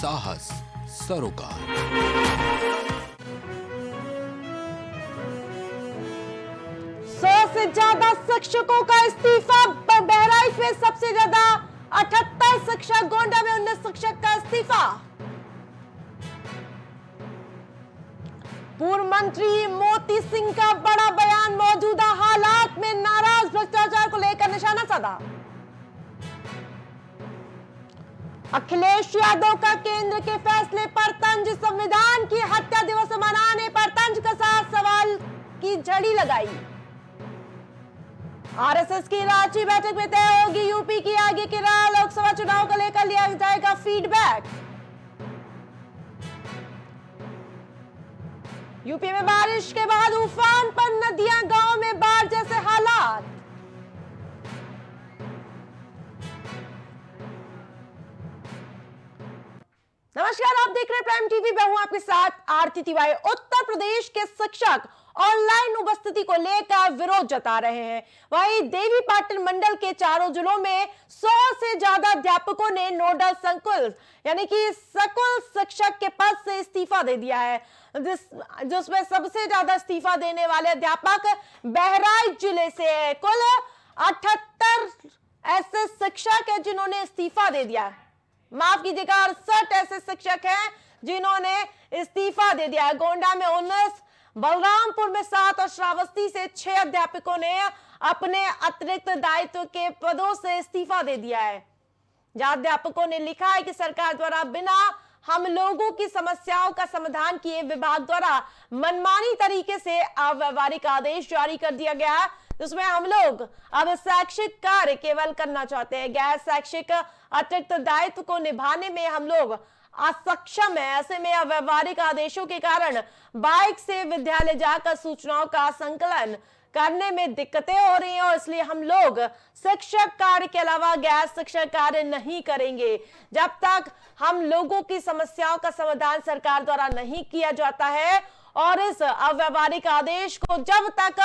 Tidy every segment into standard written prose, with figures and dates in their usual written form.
साहस सरोकार। 100 से ज्यादा शिक्षकों का इस्तीफा। बहराइच में सबसे ज्यादा 78 शिक्षक, गोंडा में 19 शिक्षक का इस्तीफा। पूर्व मंत्री मोती सिंह का बड़ा बयान, मौजूदा हालात में नाराज, भ्रष्टाचार को लेकर निशाना साधा। अखिलेश यादव का केंद्र के फैसले पर तंज, संविधान की हत्या दिवस मनाने पर तंज के साथ सवाल की झड़ी लगाई। आरएसएस की रांची बैठक में तय होगी यूपी की आगे की राह, लोकसभा चुनाव को लेकर लिया जाएगा फीडबैक। यूपी में बारिश के बाद उफान पर नदियां, गांव में बाढ़ जैसे हालात। नमस्कार, आप देख रहे हैं प्राइम टीवी। मैं हूं आपके साथ आरती तिवारी। उत्तर प्रदेश के शिक्षक ऑनलाइन उपस्थिति को लेकर विरोध जता रहे हैं। वहीं देवी पाटन मंडल के चारों जिलों में 100 से ज्यादा अध्यापकों ने नोडल संकुल यानी कि सकुल शिक्षक के पद से इस्तीफा दे दिया है, जिसमें सबसे ज्यादा इस्तीफा देने वाले अध्यापक बहराइच जिले से है। कुल 78 ऐसे शिक्षक हैं जिन्होंने इस्तीफा दे दिया है। माफ कीजिएगा, 68 ऐसे शिक्षक हैं जिन्होंने इस्तीफा दे दिया है। गोंडा में 19, बलरामपुर में 7 और श्रावस्ती से 6 अध्यापकों ने अपने अतिरिक्त दायित्व के पदों से इस्तीफा दे दिया है। जहां अध्यापकों ने लिखा है कि सरकार द्वारा बिना हम लोगों की समस्याओं का समाधान किए विभाग द्वारा मनमानी तरीके से अव्यवहारिक आदेश जारी कर दिया गया है, जिसमें हम लोग अब शैक्षिक कार्य केवल करना चाहते हैं। गैर शैक्षिक अतिरिक्त दायित्व को निभाने में हम लोग असक्षम है। ऐसे में अव्यवहारिक आदेशों के कारण बाइक से विद्यालय जाकर सूचनाओं का संकलन करने में दिक्कतें हो रही हैं और इसलिए हम लोग शिक्षक कार्य के अलावा गैर शिक्षक कार्य नहीं करेंगे। जब तक हम लोगों की समस्याओं का समाधान सरकार द्वारा नहीं किया जाता है और इस अव्यवहारिक आदेश को जब तक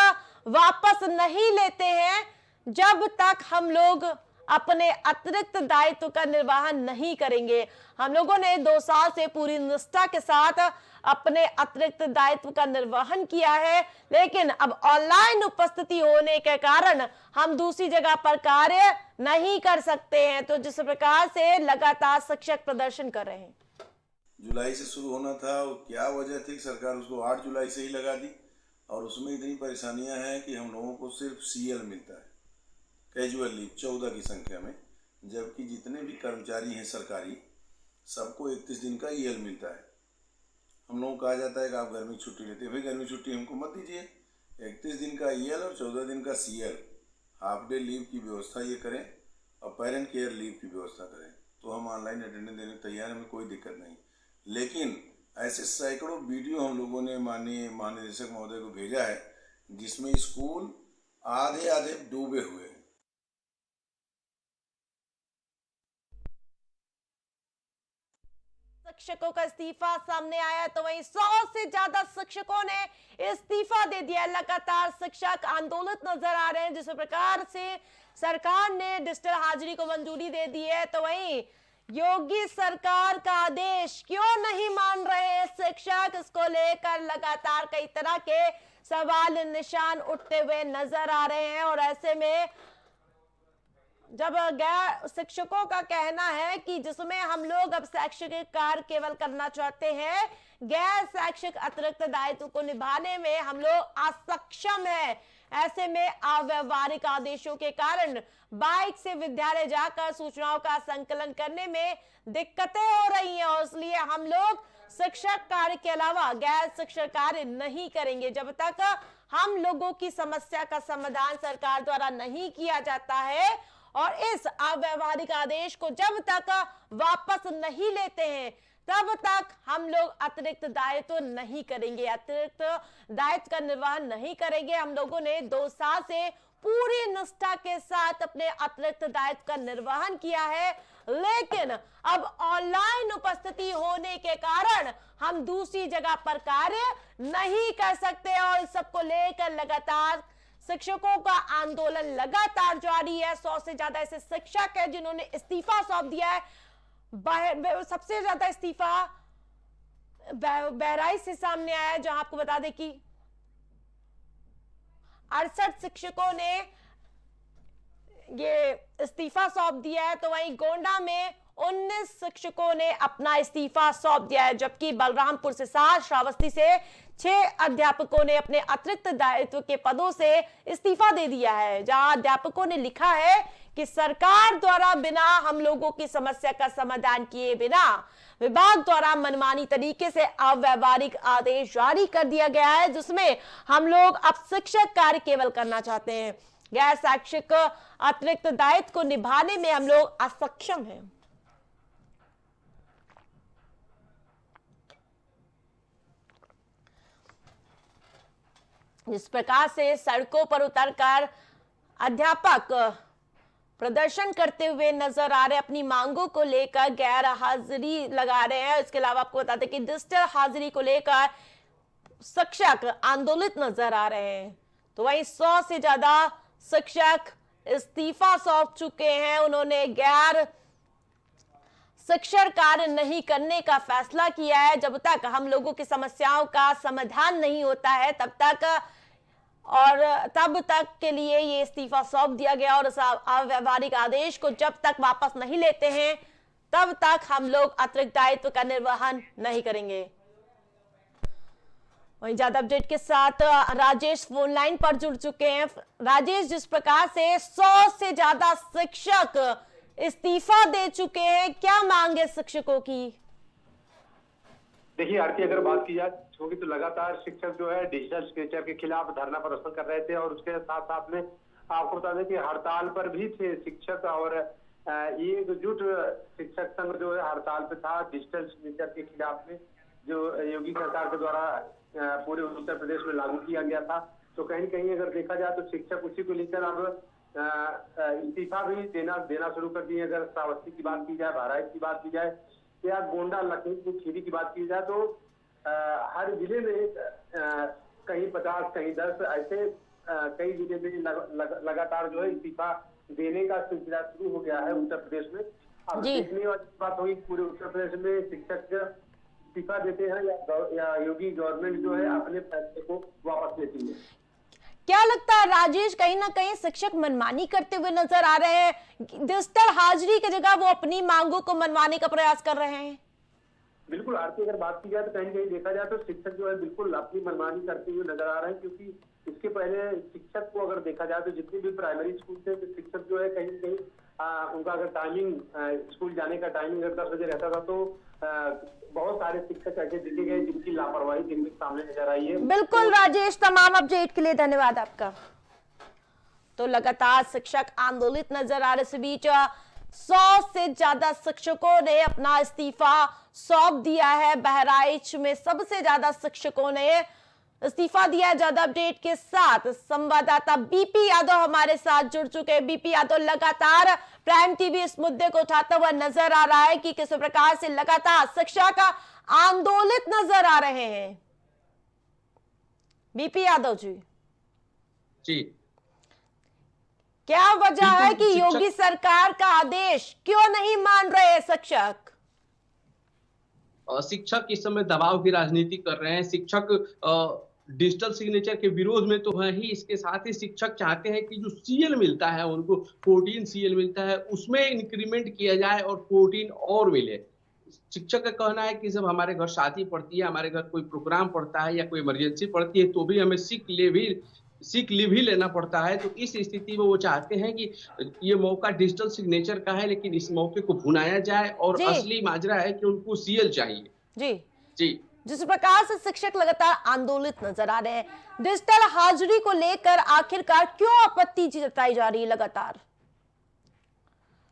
वापस नहीं लेते हैं, जब तक हम लोग अपने अतिरिक्त दायित्व का निर्वहन नहीं करेंगे। हम लोगों ने 2 साल से पूरी निष्ठा के साथ अपने अतिरिक्त दायित्व का निर्वहन किया है, लेकिन अब ऑनलाइन उपस्थिति होने के कारण हम दूसरी जगह पर कार्य नहीं कर सकते हैं। तो जिस प्रकार से लगातार शिक्षक प्रदर्शन कर रहे हैं। जुलाई से शुरू होना था, क्या वजह थी सरकार उसको 8 जुलाई से ही लगा दी और उसमें इतनी परेशानियां हैं कि हम लोगों को सिर्फ सीएल मिलता है, कैजुअल लीव 14 की संख्या में, जबकि जितने भी कर्मचारी हैं सरकारी सबको 31 दिन का ईएल मिलता है। हम लोगों को कहा जाता है कि आप गर्मी छुट्टी लेते हैं, भाई गर्मी छुट्टी हमको मत दीजिए, 31 दिन का ईएल और 14 दिन का सीएल, हाफ डे लीव की व्यवस्था ये करें और पेरेंट केयर लीव की व्यवस्था करें, तो हम ऑनलाइन अटेंडेंस देने तैयार हैं, हमें कोई दिक्कत नहीं। लेकिन ऐसे सैकड़ों वीडियो हम लोगों ने माननीय महानिदेशक महोदय को भेजा है जिसमें स्कूल आधे आधे डूबे हुए हैं। शिक्षकों का इस्तीफा सामने आया तो वहीं 100 से ज्यादा शिक्षकों ने इस्तीफा दे दिया। लगातार शिक्षक आंदोलित नजर आ रहे हैं। जिस प्रकार से सरकार ने डिजिटल हाजिरी को मंजूरी दे दी है, तो वहीं योगी सरकार का आदेश क्यों नहीं मान रहे हैं शिक्षक, इसको लेकर लगातार कई तरह के सवाल निशान उठते हुए नजर आ रहे हैं। और ऐसे में जब गैर शिक्षकों का कहना है कि जिसमें हम लोग अब शैक्षिक कार्य केवल करना चाहते हैं, गैर शैक्षिक अतिरिक्त दायित्व को निभाने में हम लोग असक्षम हैं। ऐसे में अव्यवहारिक आदेशों के कारण बाइक से विद्यालय जाकर सूचनाओं का संकलन करने में दिक्कतें हो रही हैं और इसलिए हम लोग शिक्षक कार्य के अलावा गैर शिक्षक कार्य नहीं करेंगे। जब तक हम लोगों की समस्या का समाधान सरकार द्वारा नहीं किया जाता है और इस अव्यवहारिक आदेश को जब तक वापस नहीं लेते हैं, तब तक हम लोग अतिरिक्त दायित्व नहीं करेंगे, अतिरिक्त दायित्व का निर्वहन नहीं करेंगे। हम लोगों ने 2 साल से पूरी निष्ठा के साथ अपने अतिरिक्त दायित्व का निर्वहन किया है, लेकिन अब ऑनलाइन उपस्थिति होने के कारण हम दूसरी जगह पर कार्य नहीं कर सकते और इस सबको लेकर लगातार शिक्षकों का आंदोलन लगातार जारी है। 100 से ज्यादा ऐसे शिक्षक हैं जिन्होंने इस्तीफा सौंप दिया है। सबसे ज्यादा इस्तीफा बहराइच से सामने आया है, जहां आपको बता दें कि 68 शिक्षकों ने ये इस्तीफा सौंप दिया है। तो वहीं गोंडा में 19 शिक्षकों ने अपना इस्तीफा सौंप दिया है, जबकि बलरामपुर से 7, श्रावस्ती से 6 अध्यापकों ने अपने अतिरिक्त दायित्व के पदों से इस्तीफा दे दिया है, जहां अध्यापकों ने लिखा है कि सरकार द्वारा बिना हम लोगों की समस्या का समाधान किए बिना विभाग द्वारा मनमानी तरीके से अव्यवहारिक आदेश जारी कर दिया गया है, जिसमें हम लोग अब शिक्षक कार्य केवल करना चाहते हैं। गैर शैक्षिक अतिरिक्त दायित्व को निभाने में हम लोग असक्षम हैं। जिस प्रकार से सड़कों पर उतरकर अध्यापक प्रदर्शन करते हुए नजर आ रहे, अपनी मांगों को लेकर गैर हाजिरी लगा रहे हैं। इसके अलावा आपको बता दें कि डिजिटल हाजिरी को लेकर शिक्षक आंदोलित नजर आ रहे हैं। तो वहीं 100 से ज्यादा शिक्षक इस्तीफा सौंप चुके हैं। उन्होंने गैर शिक्षण कार्य नहीं करने का फैसला किया है। जब तक हम लोगों की समस्याओं का समाधान नहीं होता है तब तक के लिए ये इस्तीफा सौंप दिया गया, और उस अव्यवहारिक आदेश को जब तक वापस नहीं लेते हैं तब तक हम लोग अतिरिक्त दायित्व का निर्वहन नहीं करेंगे। वहीं ज्यादा अपडेट के साथ राजेश फोन लाइन पर जुड़ चुके हैं। राजेश, जिस प्रकार से 100 से ज्यादा शिक्षक इस्तीफा दे चुके हैं, क्या मांग है शिक्षकों की? देखिए आरती, अगर बात की जाए होगी तो लगातार शिक्षक जो है डिजिटल सिग्नेचर के खिलाफ धरना प्रदर्शन कर रहे थे, और उसके साथ साथ में आपको बता दें कि हड़ताल पर भी थे शिक्षक, और ये एकजुट शिक्षक संघ जो है हड़ताल पे था डिजिटल सिग्नेचर के खिलाफ में, जो योगी सरकार के द्वारा पूरे उत्तर प्रदेश में लागू किया गया था। तो कहीं न कहीं अगर देखा जाए तो शिक्षक उसी को लेकर अब इस्तीफा भी देना शुरू कर दिए। अगर श्रावस्ती की बात की जाए, बहराइच की बात की जाए, या गोंडा, लखीमपुर खीरी की बात की जाए, तो हर जिले में कहीं 50, कहीं 10 ऐसे कई जिले में लगातार जो है इस्तीफा देने का सिलसिला शुरू हो गया है उत्तर प्रदेश में। अब देखने वाली बात होगी पूरे उत्तर प्रदेश में शिक्षक इस्तीफा देते हैं या योगी गवर्नमेंट जो है अपने फैसले को वापस लेती है। क्या लगता है राजेश, कहीं ना कहीं शिक्षक मनमानी करते हुए नजर आ रहे हैं? डिजिटल हाजिरी की जगह वो अपनी मांगों को मनवाने का प्रयास कर रहे हैं। बिल्कुल आरती, अगर बात की जाए तो कहीं कहीं देखा जाए तो शिक्षक जो है बिल्कुल अपनी मनमानी करते हुए नजर आ रहे हैं, क्योंकि इसके पहले शिक्षक को अगर देखा जाए तो जितने भी प्राइमरी स्कूल थे तो शिक्षक जो है कहीं कहीं उनका अगर टाइमिंग, स्कूल जाने का टाइमिंग अगर 10 बजे रहता था, तो बहुत सारे शिक्षक ऐसे देखे गए जिनकी लापरवाही दिन में सामने नजर आई है। बिल्कुल राजेश, तमाम अपडेट के लिए धन्यवाद आपका। तो लगातार शिक्षक आंदोलित नजर आ रहे। इस बीच 100 से ज्यादा शिक्षकों ने अपना इस्तीफा सौंप दिया है। बहराइच में सबसे ज्यादा शिक्षकों ने इस्तीफा दिया। ज्यादा अपडेट के साथ संवाददाता बीपी यादव हमारे साथ जुड़ चुके हैं। बीपी यादव, लगातार प्राइम टीवी इस मुद्दे को उठाता हुआ नजर आ रहा है कि किस प्रकार से लगातार शिक्षक आंदोलित नजर आ रहे हैं। बीपी यादव जी, क्या वजह है कि योगी सरकार का आदेश क्यों नहीं मान रहे शिक्षक? शिक्षक इस समय दबाव की राजनीति कर रहे हैं। शिक्षक डिजिटल सिग्नेचर के विरोध में तो है ही, इसके साथ ही शिक्षक चाहते हैं कि जो सीएल मिलता है उनको 14 सीएल मिलता है, उसमें इंक्रीमेंट किया जाए और 14 और मिले। शिक्षक का कहना है कि जब हमारे घर शादी पड़ती है, हमारे घर कोई प्रोग्राम पड़ता है या कोई इमरजेंसी पड़ती है, तो भी हमें सिक लीव ही लेना पड़ता है। तो इस स्थिति में वो चाहते हैं कि ये मौका डिजिटल सिग्नेचर का है, लेकिन इस मौके को भुनाया जाए, और असली माजरा है कि उनको सीएल चाहिए। जी, जिस प्रकार से शिक्षक लगातार आंदोलित नजर आ रहे हैं, डिजिटल हाजिरी को लेकर आखिरकार क्यों आपत्ति जताई जा रही है लगातार?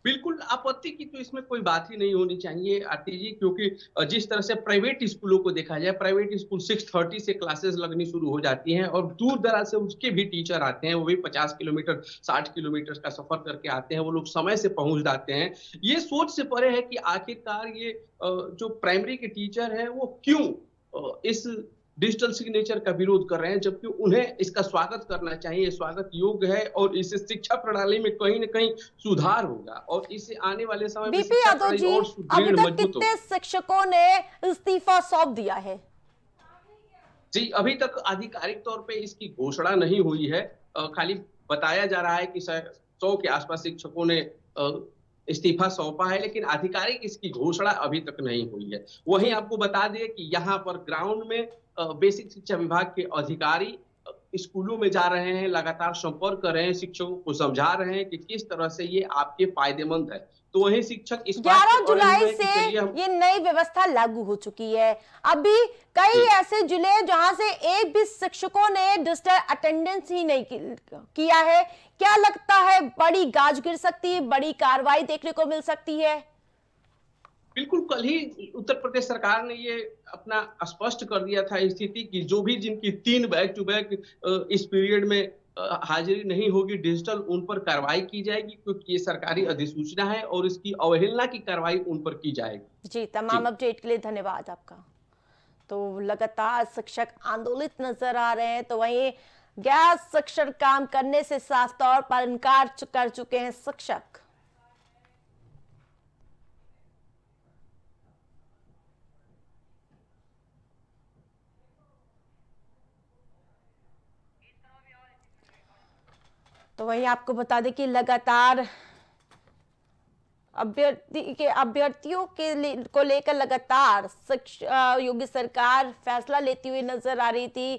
बिल्कुल आपत्ति की तो इसमें कोई बात ही नहीं होनी चाहिए आरती जी, क्योंकि जिस तरह से प्राइवेट स्कूलों को देखा जाए, प्राइवेट स्कूल 6:30 से क्लासेस लगनी शुरू हो जाती हैं, और दूर दराज से उसके भी टीचर आते हैं, वो भी 50 किलोमीटर 60 किलोमीटर का सफर करके आते हैं, वो लोग समय से पहुंच जाते हैं। ये सोच से परे है कि आखिरकार ये जो प्राइमरी के टीचर है वो क्यों इस डिजिटल सिग्नेचर का विरोध कर रहे हैं, जबकि उन्हें इसका स्वागत करना चाहिए, स्वागत योग्य है और इससे शिक्षा प्रणाली में कहीं न कहीं सुधार होगा और इससे आने वाले समय में बीपी शिक्षा यादव प्रणाली जी, और अभी सुदृढ़ तक मजबूत कितने होगी। शिक्षकों ने इस्तीफा सौंप दिया है? जी, अभी तक आधिकारिक तौर पे इसकी घोषणा नहीं हुई है। खाली बताया जा रहा है कि 100 के आसपास शिक्षकों ने इस्तीफा सौंपा है, लेकिन आधिकारिक इसकी घोषणा अभी तक नहीं हुई है। वहीं आपको बता दें कि यहाँ पर ग्राउंड में बेसिक शिक्षा विभाग के अधिकारी स्कूलों में जा रहे हैं, लगातार संपर्क कर रहे हैं, शिक्षकों को समझा रहे हैं कि किस तरह से ये आपके फायदेमंद है। तो वहीं शिक्षक इस बात 11 पे अड़े हुए जुलाई हैं कि से चलिए हम ये नई व्यवस्था लागू हो चुकी है। अभी कई जी। ऐसे जिले जहां से एक भी शिक्षकों ने डिजिटल अटेंडेंस ही नहीं किया है। क्या लगता है, बड़ी गाज गिर सकती है, बड़ी कार्रवाई देखने को मिल सकती है? बिल्कुल, कल ही उत्तर प्रदेश सरकार ने ये अपना स्पष्ट कर दिया था स्थिति की जो भी जिनकी 3 बैक टू बैक इस पीरियड में हाजिरी नहीं होगी डिजिटल, उन पर कार्रवाई की जाएगी, क्योंकि ये सरकारी अधिसूचना है और इसकी अवहेलना की कार्रवाई उन पर की जाएगी। जी, तमाम जी। अपडेट के लिए धन्यवाद आपका। तो लगातार शिक्षक आंदोलित नजर आ रहे हैं, तो वहीं गैर शिक्षक काम करने से साफ तौर पर इनकार कर चुके हैं शिक्षक। तो वहीं आपको बता दें कि लगातार अभ्यर्थियों को लेकर लगातार योगी सरकार फैसला लेती हुई नजर आ रही थी।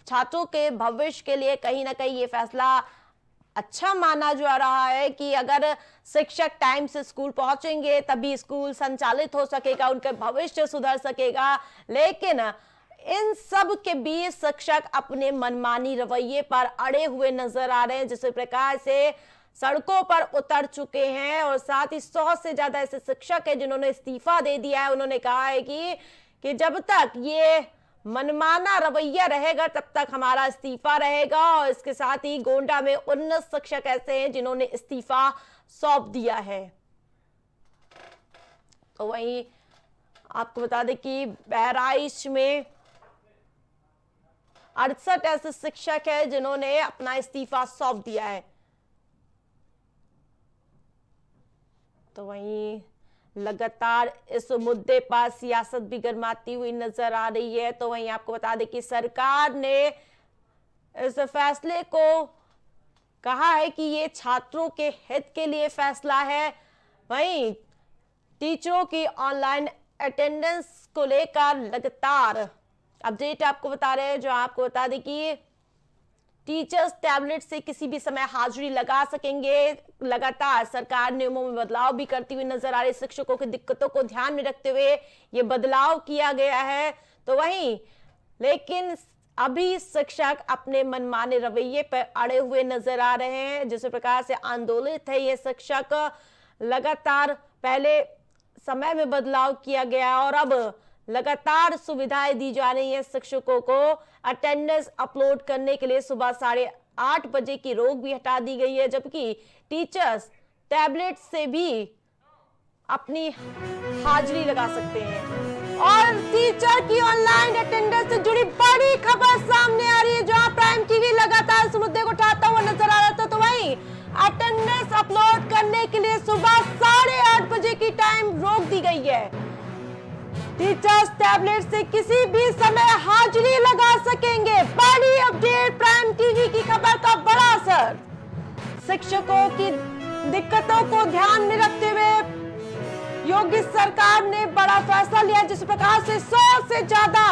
छात्रों के भविष्य के लिए कहीं ना कहीं ये फैसला अच्छा माना जा रहा है कि अगर शिक्षक टाइम से स्कूल पहुंचेंगे तभी स्कूल संचालित हो सकेगा, उनका भविष्य सुधर सकेगा। लेकिन इन सब के बीच शिक्षक अपने मनमानी रवैये पर अड़े हुए नजर आ रहे हैं, जिस प्रकार से सड़कों पर उतर चुके हैं और साथ ही 100 से ज्यादा ऐसे शिक्षक हैं जिन्होंने इस्तीफा दे दिया है। उन्होंने कहा है कि जब तक ये मनमाना रवैया रहेगा तब तक हमारा इस्तीफा रहेगा। और इसके साथ ही गोंडा में 19 शिक्षक ऐसे हैं जिन्होंने इस्तीफा सौंप दिया है। तो वहीं आपको बता दें कि बहराइच में 68 ऐसे शिक्षक हैं जिन्होंने अपना इस्तीफा सौंप दिया है। तो वहीं लगातार इस मुद्दे पर सियासत भी गरमाती हुई नजर आ रही है। तो वहीं आपको बता दें कि सरकार ने इस फैसले को कहा है कि ये छात्रों के हित के लिए फैसला है। वहीं टीचरों की ऑनलाइन अटेंडेंस को लेकर लगातार अपडेट आपको बता रहे हैं, जो आपको बता दें कि टीचर्स टैबलेट से किसी भी समय हाजिरी लगा सकेंगे। लगातार सरकार नियमों में बदलाव भी करती हुई नजर आ रही। शिक्षकों की दिक्कतों को ध्यान में रखते हुए ये बदलाव किया गया है। तो वहीं लेकिन अभी शिक्षक अपने मनमाने रवैये पर अड़े हुए नजर आ रहे हैं। जिस प्रकार से आंदोलित है ये शिक्षक, लगातार पहले समय में बदलाव किया गया और अब लगातार सुविधाएं दी जा रही है शिक्षकों को। अटेंडेंस अपलोड करने के लिए सुबह 8:30 बजे की रोक भी हटा दी गई है, जबकि टीचर्स टैबलेट से भी अपनी हाजिरी लगा सकते हैं। और टीचर की ऑनलाइन अटेंडेंस से जुड़ी बड़ी खबर सामने आ रही है, जहां प्राइम टीवी लगातार इस मुद्दे को उठाता हुआ नजर आ रहा था। तो वहीं अटेंडेंस अपलोड करने के लिए सुबह 8:30 बजे की टाइम रोक दी गई है। टीचर्स टैबलेट से किसी भी समय हाजिरी लगा सकेंगे। बड़ी अपडेट, प्राइम टीवी की खबर का बड़ा असर। शिक्षकों की दिक्कतों को ध्यान में रखते हुए योगी सरकार ने बड़ा फैसला लिया, जिस प्रकार से 100 से ज्यादा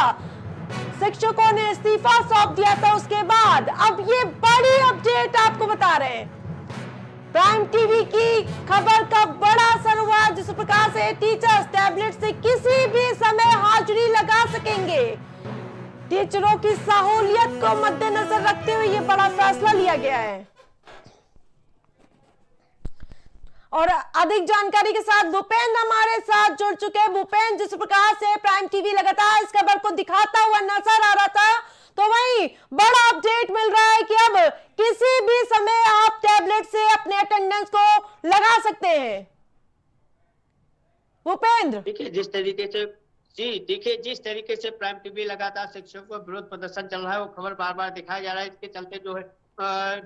शिक्षकों ने इस्तीफा सौंप दिया था। उसके बाद अब ये बड़ी अपडेट आपको बता रहे हैं। प्राइम टीवी की खबर का बड़ा असर हुआ, जिस प्रकार से टीचर्स टैबलेट से किसी भी समय हाजिरी लगा सकेंगे। टीचरों की सहूलियत को मद्देनजर रखते हुए ये बड़ा फैसला लिया गया है। और अधिक जानकारी के साथ भूपेंद्र हमारे साथ जुड़ चुके हैं। भूपेंद्र, जिस प्रकार से प्राइम टीवी लगातार इस खबर को दिखाता हुआ नजर आ रहा था, तो वहीं बड़ा अपडेट मिल रहा है कि अब किसी भी समय आप टैबलेट से अपने अटेंडेंस को लगा सकते हैं। भूपेंद्र, देखिए, जिस तरीके से जी देखिए, जिस तरीके से प्राइम टीवी लगातार शिक्षकों का विरोध प्रदर्शन चल रहा है, वो खबर बार बार दिखाया जा रहा है। इसके चलते जो है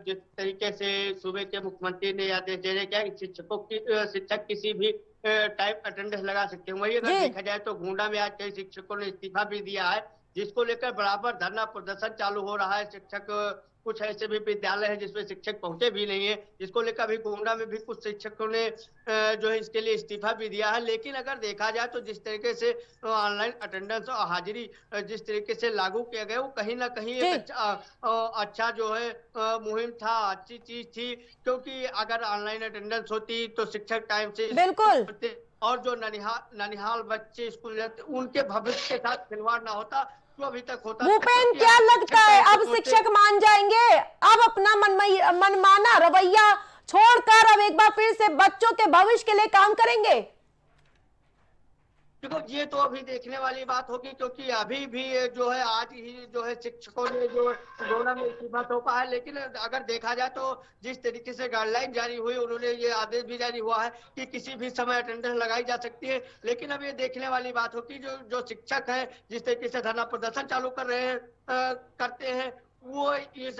जिस तरीके से सूबे के मुख्यमंत्री ने आदेश दे रहे क्या शिक्षकों की शिक्षक किसी भी टाइप अटेंडेंस लगा सकते हैं। वही अगर देखा जाए तो गोंडा में आज कई शिक्षकों ने इस्तीफा भी दिया है, जिसको लेकर बराबर धरना प्रदर्शन चालू हो रहा है। शिक्षक कुछ ऐसे भी विद्यालय हैं जिसमें शिक्षक पहुंचे भी नहीं है, जिसको लेकर अभी गोंडा में भी कुछ शिक्षकों ने जो है इसके लिए इस्तीफा भी दिया है। लेकिन अगर देखा जाए तो जिस तरीके से ऑनलाइन अटेंडेंस और हाजिरी जिस तरीके से लागू किया गया, वो कहीं ना कहीं एक अच्छा जो है मुहिम था, अच्छी चीज थी। क्योंकि अगर ऑनलाइन अटेंडेंस होती तो शिक्षक टाइम से बिल्कुल, और जो ननिहाल बच्चे स्कूल जाते उनके भविष्य के साथ खिलवाड़ ना होता जो अभी तक होता। भूपेंद्र, क्या लगता है अब शिक्षक मान जाएंगे? अब अपना मनमाना रवैया छोड़कर अब एक बार फिर से बच्चों के भविष्य के लिए काम करेंगे? देखो, ये तो अभी देखने वाली बात होगी, क्योंकि अभी भी जो है आज ही जो है शिक्षकों ने जो गोंडा में इस्तीफा सौंपा है। लेकिन अगर देखा जाए तो जिस तरीके से गाइडलाइन जारी हुई, उन्होंने ये आदेश भी जारी हुआ है कि किसी भी समय अटेंडेंस लगाई जा सकती है। लेकिन अब ये देखने वाली बात होगी जो शिक्षक है जिस तरीके से धरना प्रदर्शन चालू कर रहे हैं करते हैं, वो इस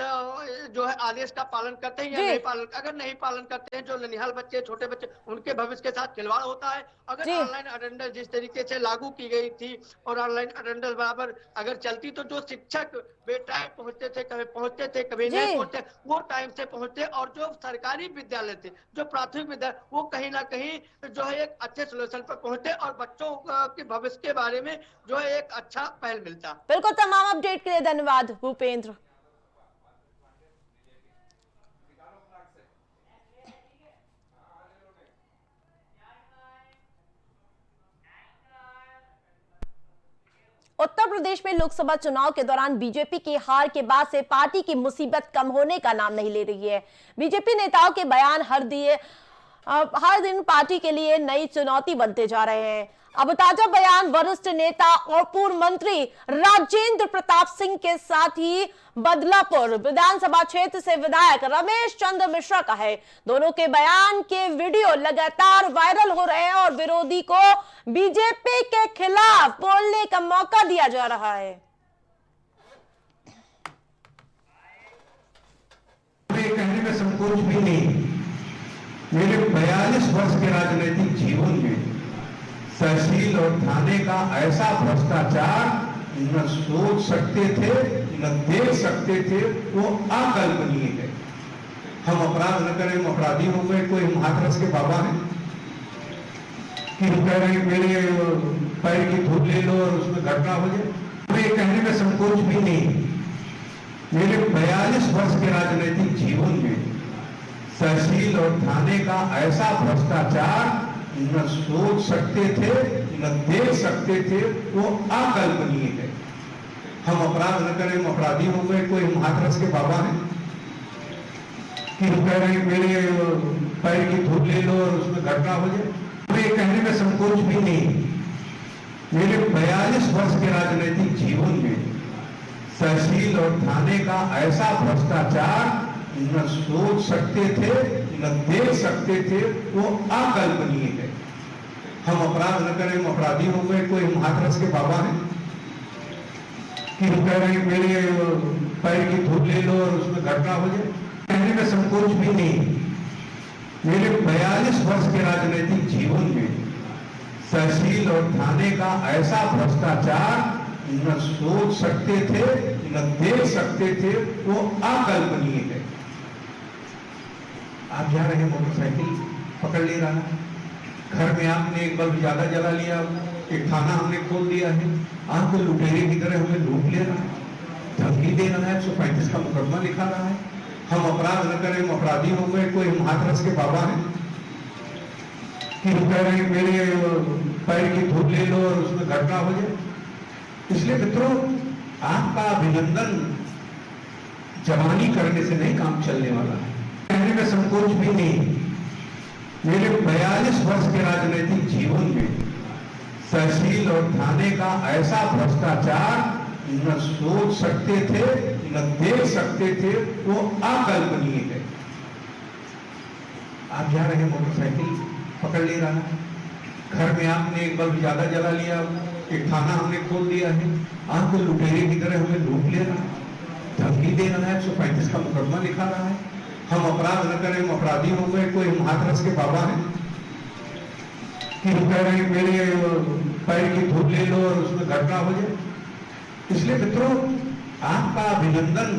जो है आदेश का पालन करते हैं या नहीं पालन। अगर नहीं पालन करते हैं, जो ननिहाल बच्चे छोटे बच्चे उनके भविष्य के साथ खिलवाड़ होता है। अगर ऑनलाइन अटेंडेंस जिस तरीके से लागू की गई थी और ऑनलाइन अटेंडेंस बराबर अगर चलती तो जो शिक्षक बेटाइम पहुंचते थे, कभी पहुंचते थे कभी नहीं पहुंचते, वो टाइम से पहुंचते। और जो सरकारी विद्यालय थे, जो प्राथमिक विद्यालय, वो कहीं ना कहीं जो है एक अच्छे सोल्यूशन पर पहुंचते और बच्चों के भविष्य के बारे में जो है एक अच्छा पहल मिलता। बिल्कुल, तमाम अपडेट के लिए धन्यवाद भूपेंद्र। उत्तर प्रदेश में लोकसभा चुनाव के दौरान बीजेपी की हार के बाद से पार्टी की मुसीबत कम होने का नाम नहीं ले रही है। बीजेपी नेताओं के बयान हर दिन पार्टी के लिए नई चुनौती बनते जा रहे हैं। अब ताजा बयान वरिष्ठ नेता और पूर्व मंत्री राजेंद्र प्रताप सिंह के साथ ही बदलापुर विधानसभा क्षेत्र से विधायक रमेश चंद्र मिश्रा का है। दोनों के बयान के वीडियो लगातार वायरल हो रहे हैं और विरोधी को बीजेपी के खिलाफ बोलने का मौका दिया जा रहा है। कहने में संकोच भी नहीं। मेरे 42 वर्ष के राजनीतिक जीवन में तहसील और थाने का ऐसा भ्रष्टाचार न सोच सकते थे, न देख सकते थे, वो अकल्पनीय है। हम अपराध न करें, हम अपराधी हो गए। कोई हम हाथरस के बाबा हैं कि कह रहे हैं मेरे पैर की धूल ले लो और उसमें घटना हो जाए। हमें कहने में संकोच भी नहीं। मेरे 42 वर्ष के राजनीतिक जीवन में तहसील और थाने का ऐसा भ्रष्टाचार न सोच सकते थे, न देख सकते थे, वो अकल्पनीय है। हम अपराध न करें, हम अपराधी हो गए। कोई हम हाथरस के बाबा हैं कि कह रहे हैं मेरे पैर की धूल ले लो और उसमें घटना हो जाए। हमें कहने में संकोच भी नहीं। मेरे 42 वर्ष के राजनीतिक जीवन में तहसील और थाने का ऐसा भ्रष्टाचार न सोच सकते थे, न देख सकते थे, वो अकल्पनीय है। हम अपराध न करें, हम अपराधी हो गए। कोई हम हाथरस के बाबा हैं कि कह रहे हैं मेरे पैर की धूल ले लो और उसमें घटना हो जाए। कहने में संकोच भी नहीं। मेरे 42 वर्ष के राजनीतिक जीवन में तहसील और थाने का ऐसा भ्रष्टाचार न सोच सकते थे, न देख सकते थे, वो अकल्पनीय है। आप जा रहे हैं, मोटरसाइकिल पकड़ ले रहा है, घर में आपने एक बल्ब ज्यादा जला लिया, एक थाना हमने खोल दिया है, आपको लुटेरे की तरह हमें लूट ले रहा है, धमकी दे रहा है, 135 का मुकदमा लिखा रहा है। हम अपराध न करें, हम अपराधी हो गए। कोई हम हाथरस के बाबा हैं कि कह रहे हैं मेरे पैर की धूल ले लो और उसमें घटना हो जाए। इसलिए मित्रों, आपका अभिनंदन जवानी करने से नहीं काम चलने वाला है। कहने में संकोच भी नहीं। मेरे 42 वर्ष के राजनीतिक जीवन में तहसील और थाने का ऐसा भ्रष्टाचार न सोच सकते थे, न देख सकते थे, वो अकल्पनीय है। आप जा रहे हैं, मोटरसाइकिल पकड़ ले रहा है, घर में आपने एक बल्ब ज्यादा जला लिया, एक थाना हमने खोल दिया है, आंख में लुटेरे की तरह हमें लूट ले रहा है, धमकी दे रहा है, 135 का मुकदमा लिखा रहा है, हम अपराध न करें, हम अपराधी हो गए, कोई हम हाथरस के बाबा हैं कि वो कह रहे हैं मेरे पैर की धूल ले लो और उसमें घटना हो जाए। इसलिए मित्रों, आपका अभिनंदन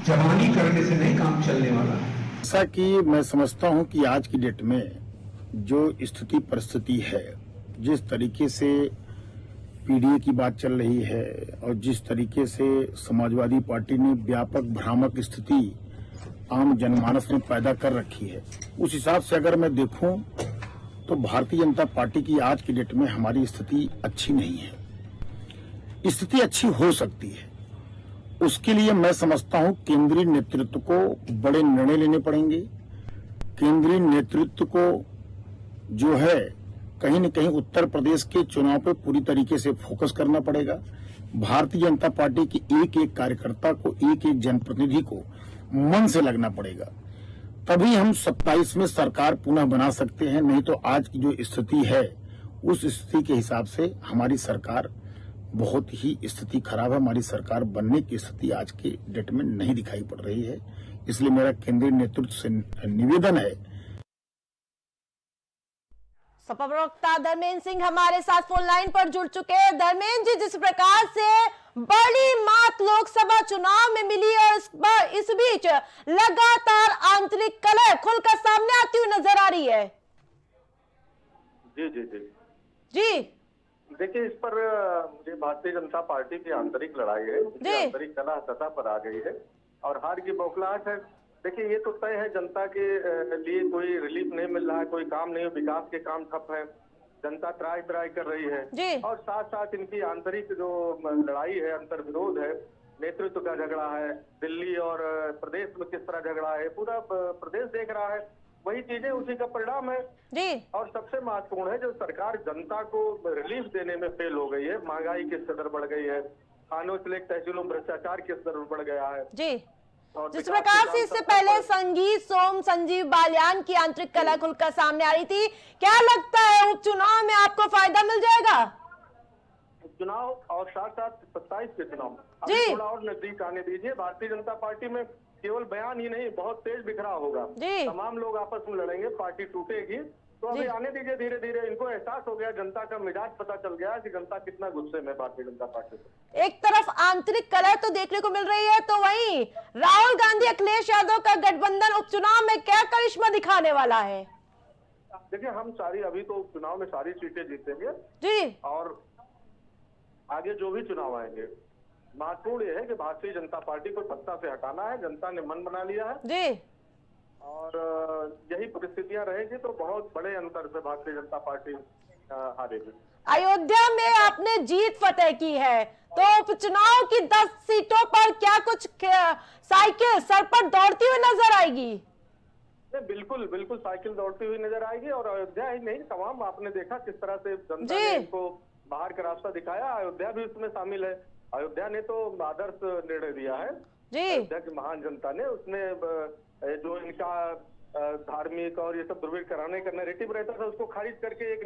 जवानी करने से नहीं काम चलने वाला है। ऐसा कि मैं समझता हूं कि आज की डेट में जो स्थिति परिस्थिति है, जिस तरीके से पीडीए की बात चल रही है और जिस तरीके से समाजवादी पार्टी ने व्यापक भ्रामक स्थिति आम जनमानस में पैदा कर रखी है, उस हिसाब से अगर मैं देखूं तो भारतीय जनता पार्टी की आज की डेट में हमारी स्थिति अच्छी नहीं है। स्थिति अच्छी हो सकती है, उसके लिए मैं समझता हूं केंद्रीय नेतृत्व को बड़े निर्णय लेने पड़ेंगे। केंद्रीय नेतृत्व को जो है कहीं न कहीं उत्तर प्रदेश के चुनाव पे पूरी तरीके से फोकस करना पड़ेगा। भारतीय जनता पार्टी के एक एक कार्यकर्ता को, एक एक जनप्रतिनिधि को मन से लगना पड़ेगा, तभी हम 27 में सरकार पुनः बना सकते हैं। नहीं तो आज की जो स्थिति है, उस स्थिति के हिसाब से हमारी सरकार बहुत ही स्थिति खराब है। हमारी सरकार बनने की स्थिति आज के डेट में नहीं दिखाई पड़ रही है। इसलिए मेरा केंद्रीय नेतृत्व से निवेदन है। सपा प्रवक्ता धर्मेंद्र सिंह हमारे साथ फोन लाइन पर जुड़ चुके हैं। धर्मेंद्र जी, जिस प्रकार से बड़ी मात लोकसभा चुनाव में मिली और इस बीच लगातार आंतरिक कलह खुलकर सामने आती हुई नजर आ रही है। जी जी जी जी देखिए, इस पर मुझे भारतीय जनता पार्टी की आंतरिक लड़ाई है, आंतरिक कलह सतह पर आ गई है और हार की बौखलाहट है। देखिए, ये तो तय है जनता के लिए कोई रिलीफ नहीं मिल रहा है, कोई काम नहीं, विकास के काम ठप है, जनता त्राही त्राही कर रही है और साथ साथ इनकी आंतरिक जो लड़ाई है, अंतर विरोध है, नेतृत्व का झगड़ा है, दिल्ली और प्रदेश में किस तरह झगड़ा है, पूरा प्रदेश देख रहा है, वही चीजें उसी का परिणाम है जी। और सबसे महत्वपूर्ण है जो सरकार जनता को रिलीफ देने में फेल हो गई है। महंगाई किस कदर बढ़ गई है, थानों से लेकर तहसीलों भ्रष्टाचार किस कदर बढ़ गया है जी। जिस प्रकार से इससे पहले संगीत सोम संजीव बालियान की आंतरिक कलह खुलकर सामने आ रही थी, क्या लगता है उपचुनाव में आपको फायदा मिल जाएगा? चुनाव और साथ साथ 27 के चुनाव अभी थोड़ा और नजदीक आने दीजिए। भारतीय जनता पार्टी में केवल बयान ही नहीं, बहुत तेज बिखराव होगा, तमाम लोग आपस में लड़ेंगे, पार्टी टूटेगी। तो अभी आने दीजिए, धीरे धीरे इनको एहसास हो गया, जनता का मिजाज पता चल गया कि जनता कितना गुस्से में भारतीय जनता पार्टी से। एक तरफ आंतरिक कलह तो देखने को मिल रही है, तो वहीं राहुल गांधी अखिलेश यादव का गठबंधन उपचुनाव में क्या करिश्मा दिखाने वाला है? देखिए, हम सारी अभी तो चुनाव में सारी सीटें जीतेंगे जी, और आगे जो भी चुनाव आएंगे, महत्वपूर्ण यह है कि भारतीय जनता पार्टी को सत्ता से हटाना है। जनता ने मन बना लिया है जी, और यही परिस्थितियां रहेगी तो बहुत बड़े अंतर से भारतीय जनता पार्टी हारेगी। अयोध्या में आपने जीत फतेह की है, तो उपचुनाव की 10 सीटों पर क्या कुछ साइकिल सर पर दौड़ती हुई नजर आएगी? बिल्कुल बिल्कुल साइकिल दौड़ती हुई नजर आएगी। और अयोध्या ही नहीं, तमाम आपने देखा किस तरह से जनता ने इनको बाहर का रास्ता दिखाया, अयोध्या भी उसमें शामिल है। अयोध्या ने तो आदर्श निर्णय दिया है जी, अयोध्या की महान जनता ने। उसने जो इनका धार्मिक और ये सब दुर्व्यवहार कराने का नैरेटिव रहता था, उसको खारिज करके एक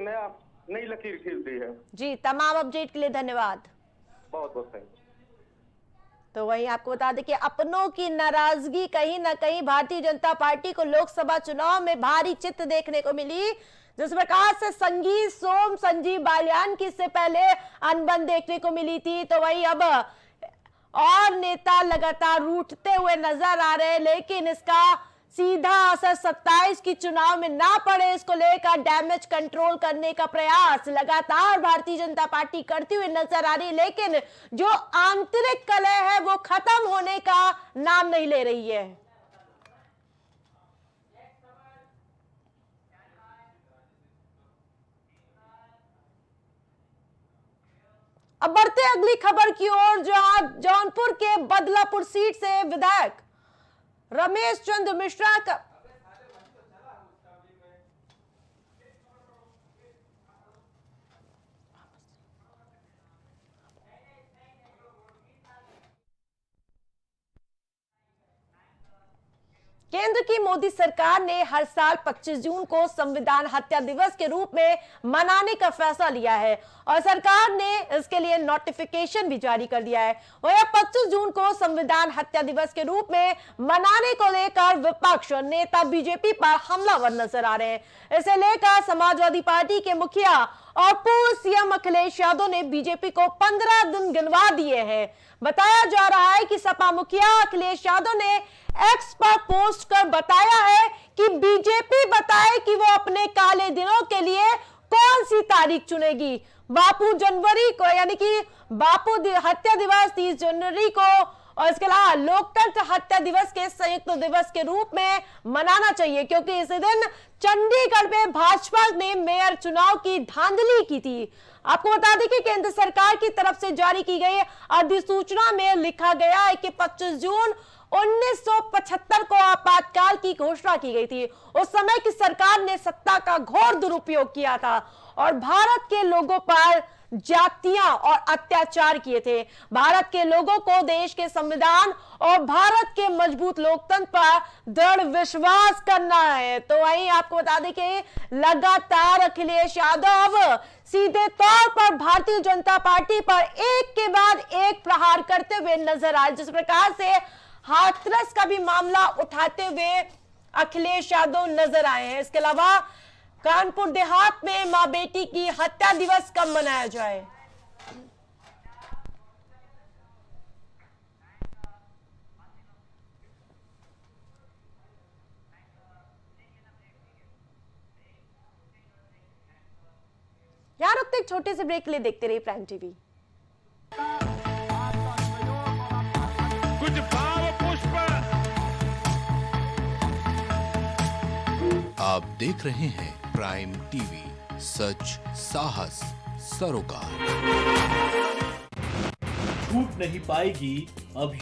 नई लकीर खींच दी है जी। तमाम अपडेट के लिए धन्यवाद, बहुत बहुत थैंक यू। तो वहीं आपको बता दें कि अपनों की नाराजगी कहीं ना कहीं भारतीय जनता पार्टी को लोकसभा चुनाव में भारी चित्त देखने को मिली। जिस प्रकार से संगीत सोम संजीव बालियान की इससे पहले अनबन देखने को मिली थी, तो वही अब और नेता लगातार रूठते हुए नजर आ रहे हैं। लेकिन इसका सीधा असर 27 की चुनाव में ना पड़े, इसको लेकर डैमेज कंट्रोल करने का प्रयास लगातार भारतीय जनता पार्टी करती हुई नजर आ रही है। लेकिन जो आंतरिक कलह है वो खत्म होने का नाम नहीं ले रही है। अब बढ़ते अगली खबर की ओर, जहां जौनपुर के बदलापुर सीट से विधायक रमेश चंद्र मिश्रा का केंद्र की मोदी सरकार ने हर साल 25 जून को संविधान हत्या दिवस के रूप में मनाने का फैसला लिया है और सरकार ने इसके लिए नोटिफिकेशन भी जारी कर दिया है। वह 25 जून को संविधान हत्या दिवस के रूप में मनाने को लेकर विपक्ष नेता बीजेपी पर हमलावर नजर आ रहे हैं। इसे लेकर समाजवादी पार्टी के मुखिया और पूर्व सीएम अखिलेश यादव ने बीजेपी को 15 दिन गिनवा दिए हैं। बताया जा रहा है कि सपा मुखिया अखिलेश यादव ने एक्स पर पोस्ट कर बताया है कि बीजेपी बताए कि वो अपने काले दिनों के लिए कौन सी तारीख चुनेगी। बापू जनवरी को यानी कि बापू हत्या दिवस 30 जनवरी को और इसके अलावा लोकतंत्र हत्या दिवस के संयुक्त दिवस के रूप में मनाना चाहिए, क्योंकि इस दिन चंडीगढ़ में भाजपा ने मेयर चुनाव की धांधली की थी। आपको बता दें कि केंद्र सरकार की तरफ से जारी की गई अधिसूचना में लिखा गया है कि 25 जून 1975 को आपातकाल की घोषणा की गई थी। उस समय की सरकार ने सत्ता का घोर दुरुपयोग किया था और भारत के लोगों पर जातियां और अत्याचार किए थे। भारत के लोगों को देश के संविधान और भारत के मजबूत लोकतंत्र पर दृढ़ विश्वास करना है। तो वहीं आपको बता दें कि लगातार अखिलेश यादव सीधे तौर पर भारतीय जनता पार्टी पर एक के बाद एक प्रहार करते हुए नजर आए। जिस प्रकार से हाथरस का भी मामला उठाते हुए अखिलेश यादव नजर आए हैं। इसके अलावा कानपुर देहात में मां बेटी की हत्या दिवस कब मनाया जाए? यार रुकते एक छोटे से ब्रेक के लिए देखते रहिए प्राइम टीवी। कुछ भाव पुष्प। आप देख रहे हैं प्राइम टीवी, सच साहस सरोकार। छूट नहीं पाएगी अब